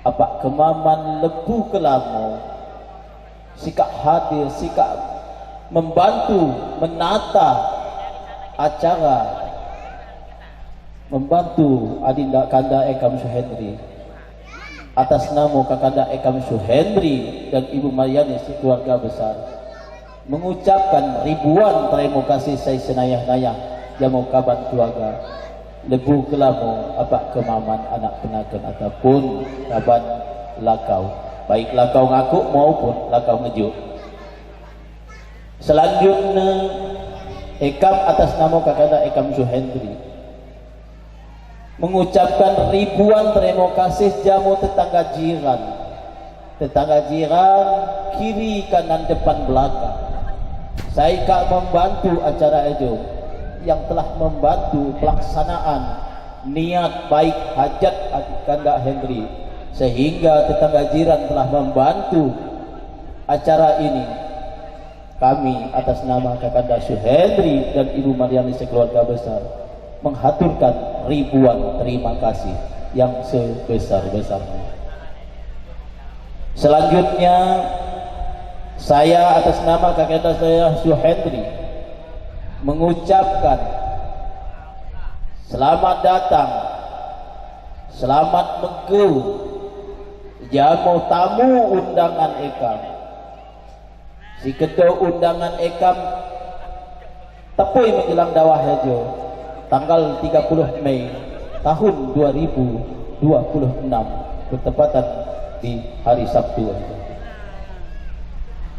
apa kemaman lebu kelamo sikap hadir sikap membantu menata acara membantu Adinda Kanda Ekam Suhendri atas nama Kakanda Ekam Suhendri dan Ibu Maryani si keluarga besar mengucapkan ribuan terima kasih saya senayah-nayah yang mau kabar keluarga lebu kelamo apa kemaman anak penakan ataupun kaban lakau baik lakau ngaku maupun lakau ngejuk. Selanjutnya ekam atas nama Kakanda Ekam Suhendri mengucapkan ribuan terima kasih jamu tetangga jiran kiri kanan depan belakang saya kak membantu acara itu yang telah membantu pelaksanaan niat baik hajat Kanda Hendri sehingga tetangga jiran telah membantu acara ini. Kami atas nama Kakanda Suhendri dan Ibu Maryani sekeluarga besar menghaturkan ribuan terima kasih yang sebesar-besarnya. Selanjutnya saya atas nama Kakanda saya Suhendri mengucapkan selamat datang, selamat mengku jamu tamu undangan ekam. Si ketua undangan ekam tepui menjelang dawah hejo tanggal 30 Mei tahun 2026 bertepatan di hari Sabtu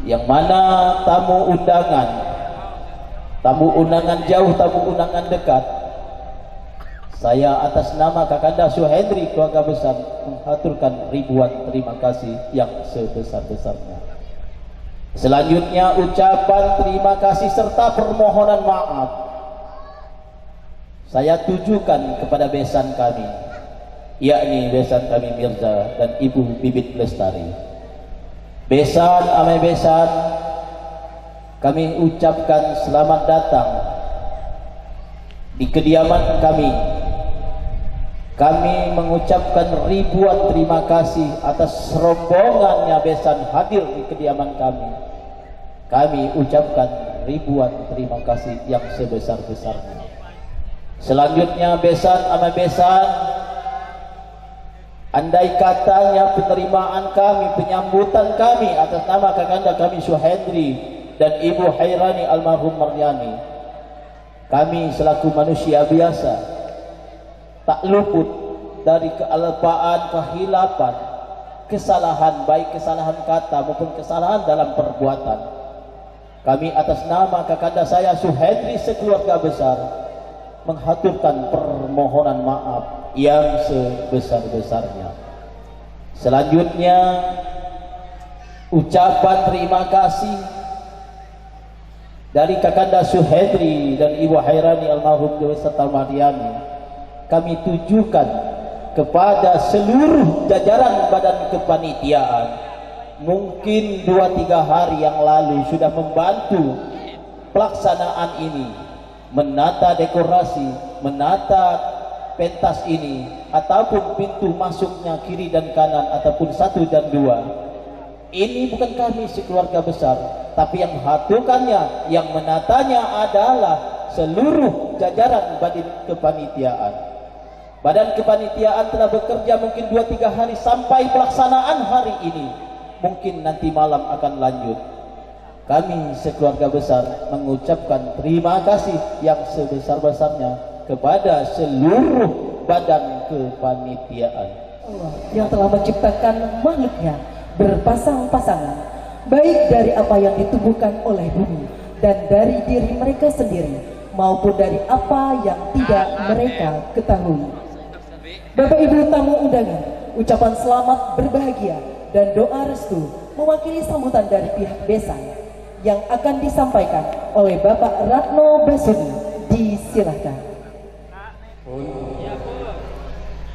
yang mana tamu undangan jauh, tamu undangan dekat. Saya atas nama Kakanda Suhendri keluarga besar mengaturkan ribuan terima kasih yang sebesar-besarnya. Selanjutnya ucapan terima kasih serta permohonan maaf saya tujukan kepada besan kami, yakni besan kami Mirza dan Ibu Bibit Lestari. Besan amai besan, kami ucapkan selamat datang di kediaman kami. Kami mengucapkan ribuan terima kasih atas rombongannya besan hadir di kediaman kami. Kami ucapkan ribuan terima kasih yang sebesar-besarnya. Selanjutnya besan ama besan, andai katanya penerimaan kami, penyambutan kami atas nama Kakanda kami Suhendri dan Ibu Hairani almarhum Maryani, kami selaku manusia biasa tak luput dari kealpaan, kehilapan, kesalahan, baik kesalahan kata maupun kesalahan dalam perbuatan. Kami atas nama Kakanda saya Suhendri sekeluarga besar menghaturkan permohonan maaf yang sebesar-besarnya. Selanjutnya ucapan terima kasih dari Kakanda Suhendri dan Ibu Hairani almarhum serta Mariani kami tujukan kepada seluruh jajaran badan kepanitiaan. Mungkin 2-3 hari yang lalu sudah membantu pelaksanaan ini, menata dekorasi, menata pentas ini, ataupun pintu masuknya kiri dan kanan, ataupun 1 dan 2. Ini bukan kami sekeluarga besar, tapi yang menghaturkannya, yang menatanya adalah seluruh jajaran badan kepanitiaan. Badan kepanitiaan telah bekerja mungkin 2-3 hari sampai pelaksanaan hari ini. Mungkin nanti malam akan lanjut. Kami sekeluarga besar mengucapkan terima kasih yang sebesar-besarnya kepada seluruh badan kepanitiaan. Allah yang telah menciptakan makhluknya berpasang-pasangan, baik dari apa yang ditubuhkan oleh bumi dan dari diri mereka sendiri, maupun dari apa yang tidak mereka ketahui. Bapak Ibu tamu undangan, ucapan selamat berbahagia dan doa restu mewakili sambutan dari pihak desa yang akan disampaikan oleh Bapak Ratno Basudi. Disilahkan.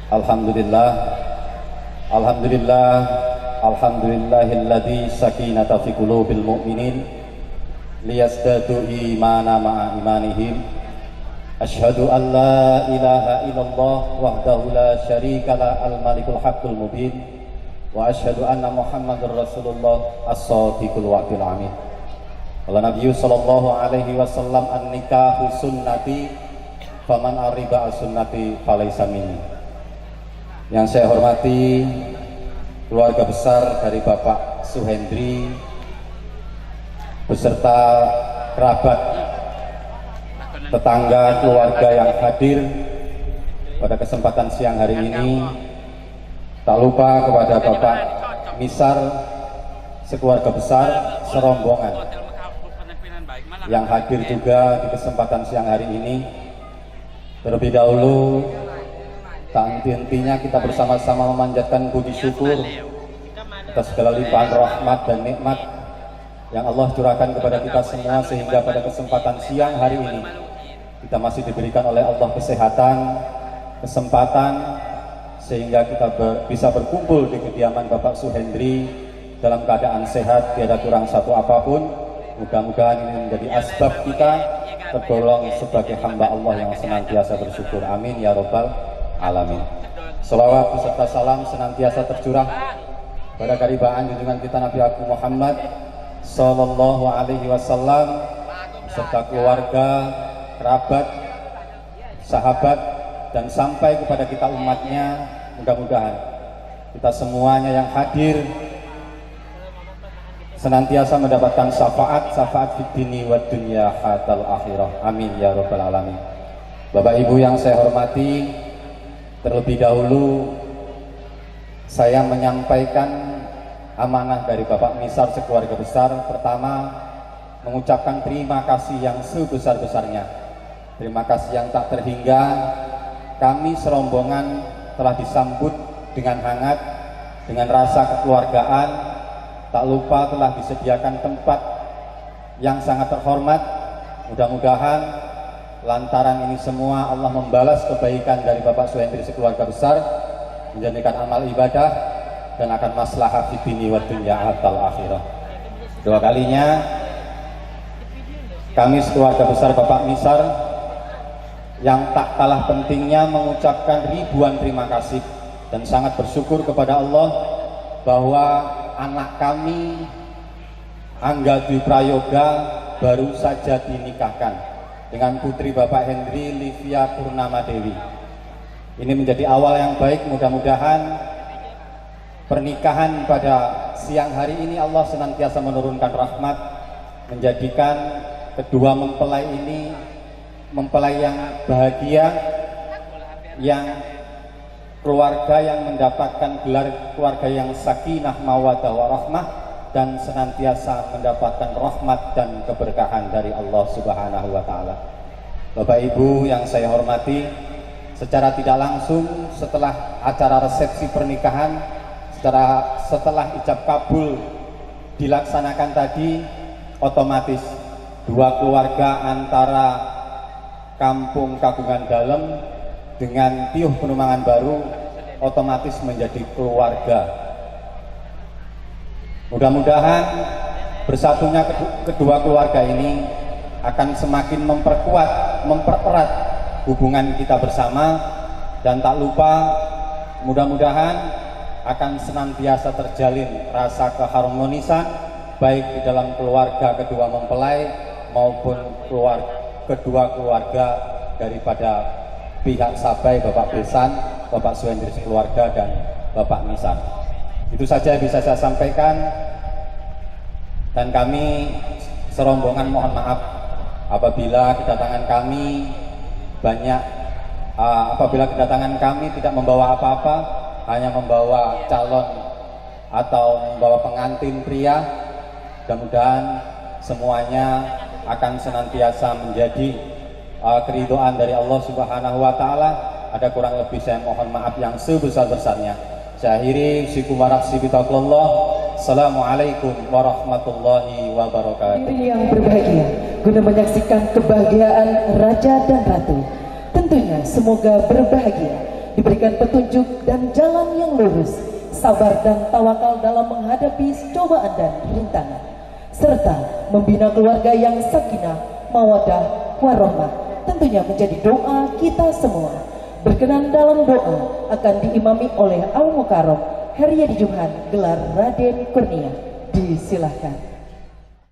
Alhamdulillah, alhamdulillah, alhamdulillahilladzi sakinata fi qulubil mu'minin liyazdadu imana ma'a imanihim. Asyhadu an la ilaha illallah wahdahu la syarikalah al-malikul haqqul mubin wa asyhadu anna Muhammadar Rasulullah as-shadiqul wa'dil amin. Qala Nabi sallallahu alaihi wasallam an-nikahu sunnati faman ariba as-sunnati falaysa minni. Yang saya hormati keluarga besar dari Bapak Suhendri beserta kerabat, tetangga, keluarga yang hadir pada kesempatan siang hari ini. Tak lupa kepada Bapak Misar sekeluarga besar serombongan yang hadir juga di kesempatan siang hari ini. Terlebih dahulu, tak henti-hentinya kita bersama-sama memanjatkan puji syukur atas segala limpahan rahmat dan nikmat yang Allah curahkan kepada kita semua, sehingga pada kesempatan siang hari ini kita masih diberikan oleh Allah kesehatan, kesempatan, sehingga kita bisa berkumpul di kediaman Bapak Suhendri dalam keadaan sehat, tiada kurang satu apapun. Mudah-mudahan ini menjadi asbab kita tergolong sebagai hamba Allah yang senantiasa bersyukur. Amin ya robbal alamin. Salawat beserta salam senantiasa tercurah pada karibaan junjungan kita Nabi Agung Muhammad sallallahu alaihi wasallam beserta keluarga, kerabat, sahabat, dan sampai kepada kita umatnya. Mudah-mudahan kita semuanya yang hadir senantiasa mendapatkan syafaat fid dini wad dunya hatal akhirah. Amin ya rabbal alamin. Bapak Ibu yang saya hormati, terlebih dahulu saya menyampaikan amanah dari Bapak Misar sekeluarga besar. Pertama, mengucapkan terima kasih yang sebesar-besarnya, terima kasih yang tak terhingga. Kami serombongan telah disambut dengan hangat, dengan rasa kekeluargaan. Tak lupa telah disediakan tempat yang sangat terhormat. Mudah-mudahan lantaran ini semua Allah membalas kebaikan dari Bapak Suhendri sekeluarga besar, menjadikan amal ibadah dan akan maslahah di dini wa dunya hatal akhirah. Dua kalinya kami sekeluarga besar Bapak Misar yang tak kalah pentingnya mengucapkan ribuan terima kasih dan sangat bersyukur kepada Allah bahwa anak kami Angga Dwi Prayoga baru saja dinikahkan dengan putri Bapak Henry Livia Purnama Dewi. Ini menjadi awal yang baik. Mudah-mudahan pernikahan pada siang hari ini Allah senantiasa menurunkan rahmat, menjadikan kedua mempelai ini mempelai yang bahagia, yang keluarga yang mendapatkan gelar keluarga yang sakinah mawaddah warahmah dan senantiasa mendapatkan rahmat dan keberkahan dari Allah Subhanahu wa taala. Bapak Ibu yang saya hormati, secara tidak langsung setelah acara resepsi pernikahan, setelah ijab kabul dilaksanakan tadi, otomatis dua keluarga antara Kampung Kagungan Dalem dengan Tiuh Penumangan Baru otomatis menjadi keluarga. Mudah-mudahan bersatunya kedua keluarga ini akan semakin mempererat hubungan kita bersama, dan tak lupa mudah-mudahan akan senantiasa terjalin rasa keharmonisan baik di dalam keluarga kedua mempelai maupun kedua keluarga daripada pihak Sabai, Bapak Besan, Bapak Suhendri sekeluarga, dan Bapak Nisan. Itu saja yang bisa saya sampaikan, dan kami serombongan mohon maaf apabila kedatangan kami tidak membawa apa-apa, hanya membawa calon atau membawa pengantin pria. Mudah-mudahan semuanya akan senantiasa menjadi keridhaan dari Allah Subhanahu wa taala. Ada kurang lebih saya mohon maaf yang sebesar-besarnya. Saya akhiri, Assalamualaikum warahmatullahi wabarakatuh. Diri yang berbahagia guna menyaksikan kebahagiaan Raja dan Ratu. Tentunya semoga berbahagia, diberikan petunjuk dan jalan yang lurus, sabar dan tawakal dalam menghadapi cobaan dan rintangan, serta membina keluarga yang sakinah, mawaddah, warahmah. Tentunya menjadi doa kita semua. Berkenan dalam doa akan diimami oleh Al Mukarram Haryadi Jumhan gelar Raden Kurnia. Disilahkan.